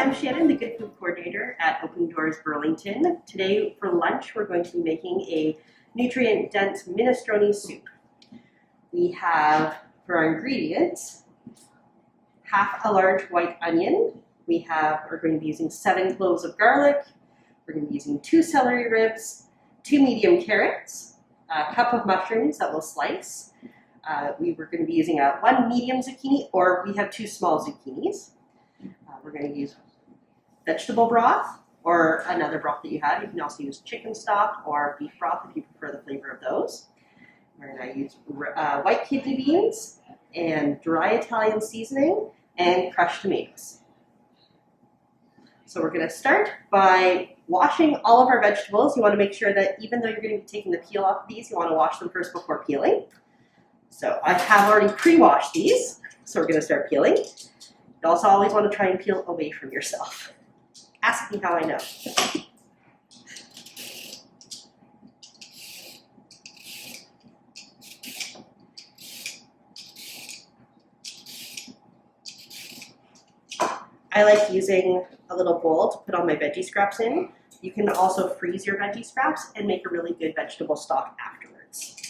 I'm Shannon, the Good Food Coordinator at Open Doors Burlington. Today for lunch we're going to be making a nutrient-dense minestrone soup. We have, for our ingredients, half a large white onion. We're going to be using 7 cloves of garlic. We're going to be using 2 celery ribs, 2 medium carrots, a cup of mushrooms that we'll slice. We were going to be using 1 medium zucchini, or we have 2 small zucchinis. We're going to use vegetable broth or another broth that you have. You can also use chicken stock or beef broth if you prefer the flavor of those. We're going to use white kidney beans and dry Italian seasoning and crushed tomatoes. So we're going to start by washing all of our vegetables. You want to make sure that even though you're going to be taking the peel off of these, you want to wash them first before peeling. So I have already pre-washed these, so we're going to start peeling. You also always want to try and peel away from yourself. Ask me how I know. I like using a little bowl to put all my veggie scraps in. You can also freeze your veggie scraps and make a really good vegetable stock afterwards.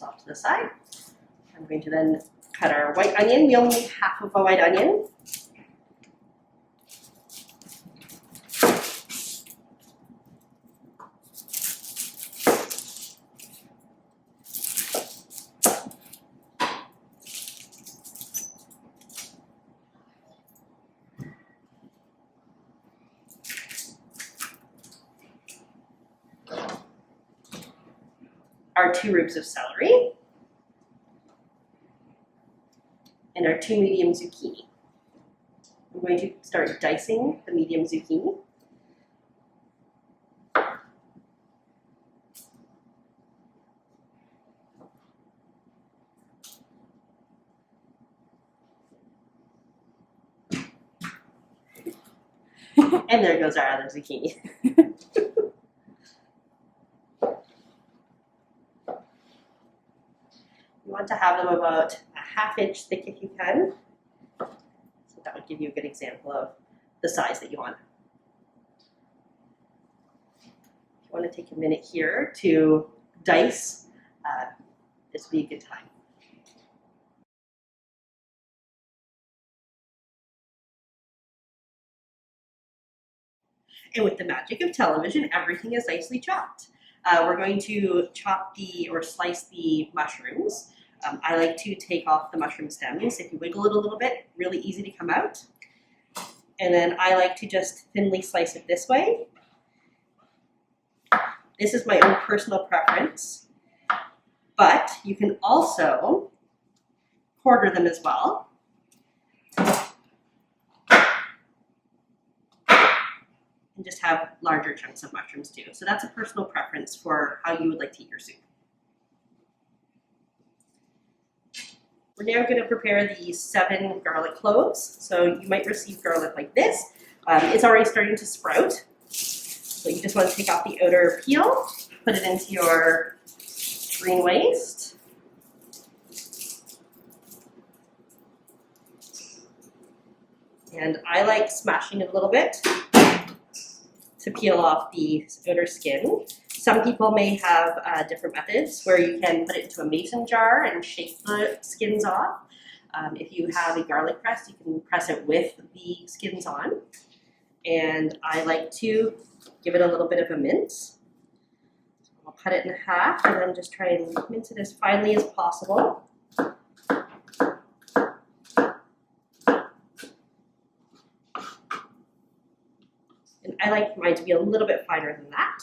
Off to the side. I'm going to then cut our white onion. We only need half of a white onion. Our 2 ribs of celery, and our 2 medium zucchini. I'm going to start dicing the medium zucchini. And there goes our other zucchini. You want to have them about a ½ inch thick if you can. So that would give you a good example of the size that you want. If you want to take a minute here to dice, this would be a good time. And with the magic of television, everything is nicely chopped. We're going to slice the mushrooms. I like to take off the mushroom stems. If you wiggle it a little bit, really easy to come out. And then I like to just thinly slice it this way. This is my own personal preference, but you can also quarter them as well. And just have larger chunks of mushrooms too. So that's a personal preference for how you would like to eat your soup. We're now going to prepare the 7 garlic cloves. So you might receive garlic like this. It's already starting to sprout. So you just want to take off the outer peel, put it into your green waste. And I like smashing it a little bit to peel off the outer skin. Some people may have different methods where you can put it into a mason jar and shake the skins off. If you have a garlic press, you can press it with the skins on. And I like to give it a little bit of a mince. So I'll cut it in half and then just try and mince it as finely as possible. And I like mine to be a little bit finer than that.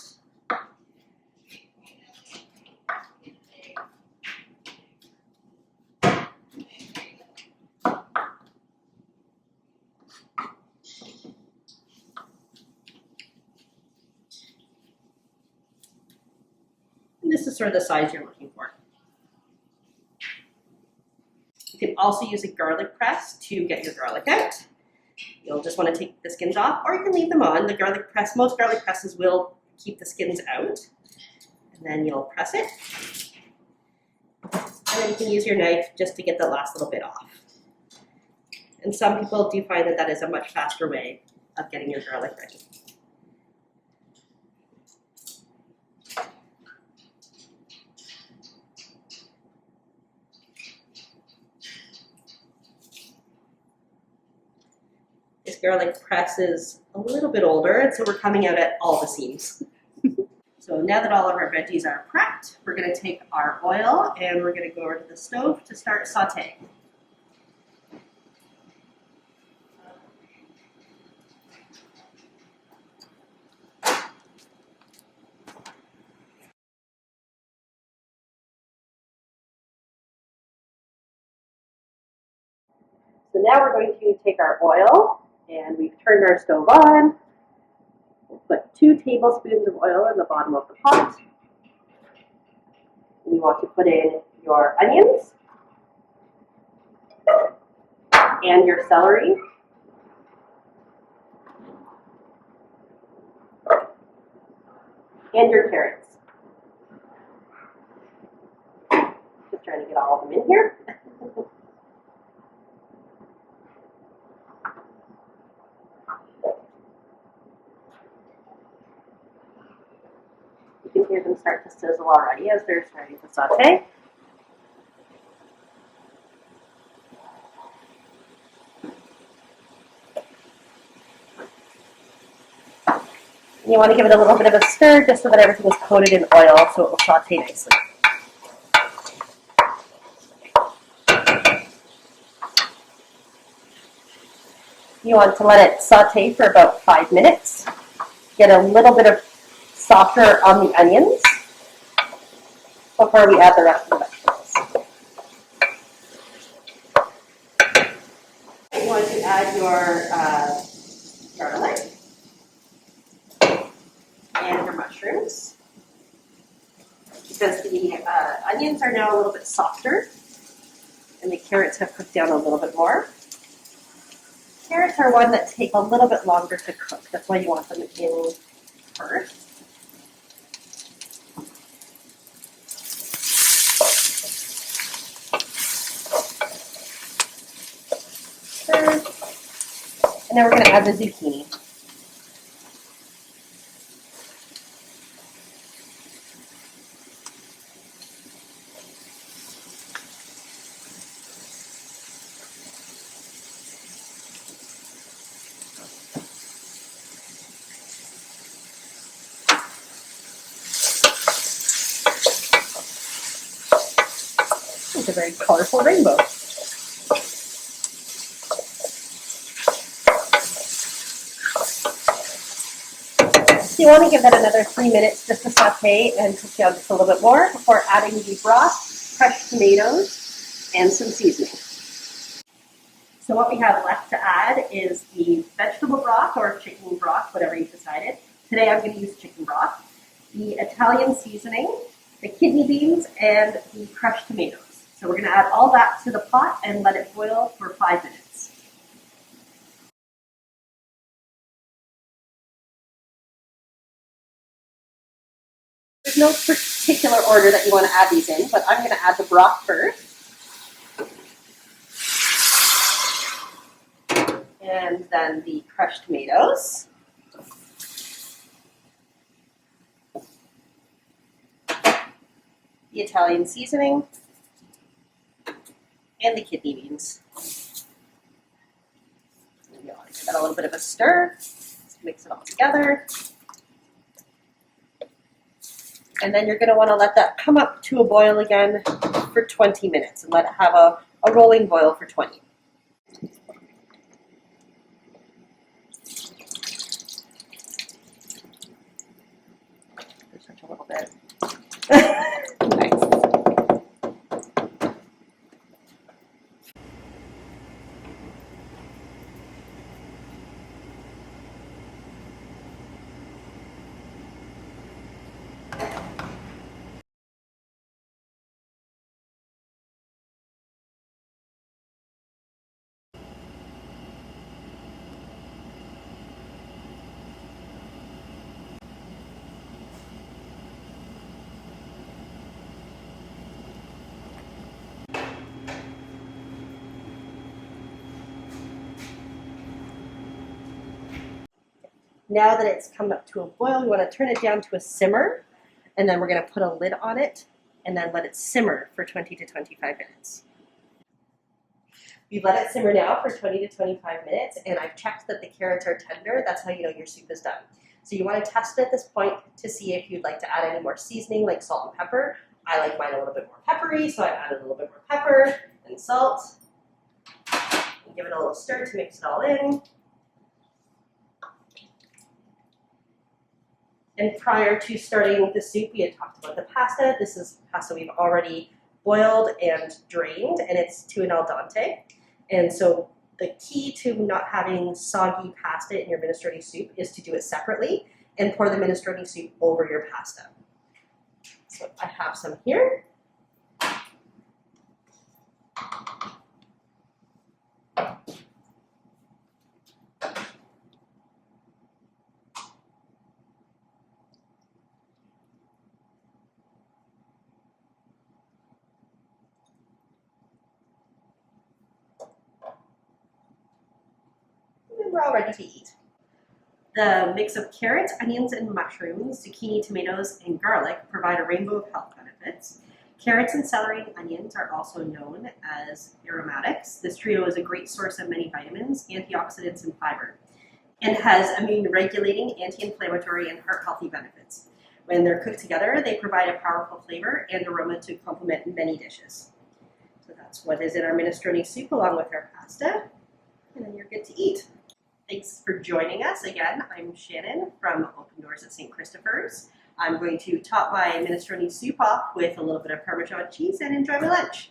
And this is sort of the size you're looking for. You can also use a garlic press to get your garlic out. You'll just want to take the skins off, or you can leave them on. The garlic press, most garlic presses will keep the skins out. And then you'll press it. And then you can use your knife just to get the last little bit off. And some people do find that that is a much faster way of getting your garlic ready. This garlic press is a little bit older, and so we're coming out at all the seams. So now that all of our veggies are prepped, we're going to take our oil and we're going to go over to the stove to start sautéing. So now we're going to take our oil, and we've turned our stove on. We'll put 2 tablespoons of oil in the bottom of the pot. And you want to put in your onions and your celery. And your carrots. Just trying to get all of them in here. You can hear them start to sizzle already as they're starting to saute. You want to give it a little bit of a stir just so that everything is coated in oil so it will saute nicely. You want to let it saute for about 5 minutes. Get a little bit of softer on the onions before we add the rest of the vegetables. You want to add your garlic and your mushrooms, because the onions are now a little bit softer and the carrots have cooked down a little bit more. Carrots are one that take a little bit longer to cook. That's why you want them in first. And then we're going to add the zucchini. It's a very colorful rainbow. So you want to give that another 3 minutes just to saute and cook down just a little bit more before adding the broth, crushed tomatoes, and some seasoning. So what we have left to add is the vegetable broth or chicken broth, whatever you've decided. Today I'm going to use chicken broth, the Italian seasoning, the kidney beans, and the crushed tomatoes. So we're going to add all that to the pot and let it boil for 5 minutes. There's no particular order that you want to add these in, but I'm going to add the broth first. And then the crushed tomatoes. The Italian seasoning. And the kidney beans. And you want to give that a little bit of a stir. Just mix it all together. And then you're going to want to let that come up to a boil again for 20 minutes and let it have a rolling boil for 20. Just a little bit. Nice. Now that it's come up to a boil, we want to turn it down to a simmer, and then we're going to put a lid on it and then let it simmer for 20 to 25 minutes. We've let it simmer now for 20 to 25 minutes, and I've checked that the carrots are tender. That's how you know your soup is done. So you want to test it at this point to see if you'd like to add any more seasoning like salt and pepper. I like mine a little bit more peppery, so I've added a little bit more pepper and salt. And give it a little stir to mix it all in. And prior to starting the soup, we had talked about the pasta. This is pasta we've already boiled and drained, and it's to an al dente. And so the key to not having soggy pasta in your minestrone soup is to do it separately and pour the minestrone soup over your pasta. So I have some here. We're all ready to eat. The mix of carrots, onions, and mushrooms, zucchini, tomatoes, and garlic provide a rainbow of health benefits. Carrots and celery and onions are also known as aromatics. This trio is a great source of many vitamins, antioxidants, and fiber, and has immune-regulating, anti-inflammatory, and heart-healthy benefits. When they're cooked together, they provide a powerful flavor and aroma to complement many dishes. So that's what is in our minestrone soup along with our pasta, and then you're good to eat. Thanks for joining us. Again, I'm Shannon from Open Doors at St. Christopher's. I'm going to top my minestrone soup off with a little bit of Parmesan cheese and enjoy my lunch.